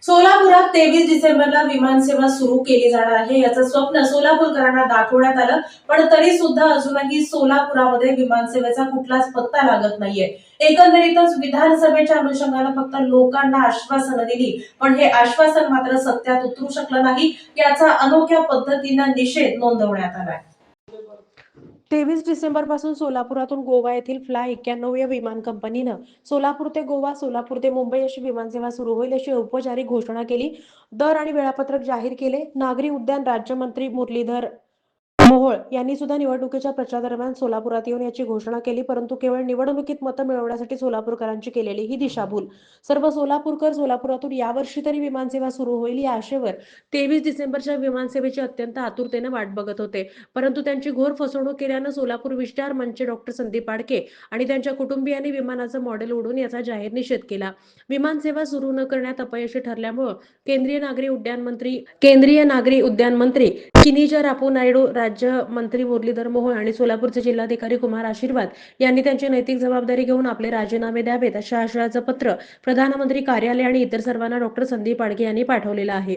सोलापुरात 23 डिसेंबरला विमानसेवा सुरू केली जाणार आहे. याचं स्वप्न सोलापूरकरांना दाखवण्यात आलं, पण तरी सुद्धा अजूनही सोलापुरामध्ये विमानसेवेचा कुठलाच पत्ता लागत नाहीये. एकंदरीतच विधानसभेच्या अनुषंगानं फक्त लोकांना आश्वासनं दिली, पण हे आश्वासन मात्र सत्यात उतरू शकलं नाही. याचा अनोख्या पद्धतीनं निषेध नोंदवण्यात आलाय. 23 डिसेंबरपासून सोलापुरातून गोवा येथील फ्लाय 91 या विमान कंपनीनं सोलापूर ते गोवा, सोलापूर ते मुंबई अशी विमानसेवा सुरू होईल अशी औपचारिक घोषणा केली. दर आणि वेळापत्रक जाहीर केले. नागरी उड्डाण राज्यमंत्री मुरलीधर मोहोळ यांनी सुद्धा निवडणुकीच्या प्रचारादरम्यान सोलापुरात येऊन याची घोषणा केली, परंतु केवळ निवडणुकीत मतं मिळवण्यासाठी सोलापूरकरांची केलेली ही दिशाभूल. सर्व सोलापूरकर सोलापुरातून यावर्षी तरी विमानसेवा सुरू होईल या आशेवर 23 डिसेंबरच्या विमानसेवेची अत्यंत आतुरतेने वाट बघत होते. परंतु त्यांची घोर फसवणूक केल्यानं सोलापूर विस्तार मंचचे डॉक्टर संदीप पाडके आणि त्यांच्या कुटुंबियांनी विमानाचं मॉडेल उडवून याचा जाहीर निषेध केला. विमानसेवा सुरू न करण्यात अपयशी ठरल्यामुळे केंद्रीय नागरी उड्डाण मंत्री किनीरापू नायडू, राज्यमंत्री मुरलीधर मोहोळ आणि सोलापूरचे जिल्हाधिकारी कुमार आशीर्वाद यांनी त्यांची नैतिक जबाबदारी घेऊन आपले राजीनामे द्यावेत अशा आशयाचं पत्र प्रधानमंत्री कार्यालय आणि इतर सर्वांना डॉक्टर संदीप पाडके यांनी पाठवलेलं आहे.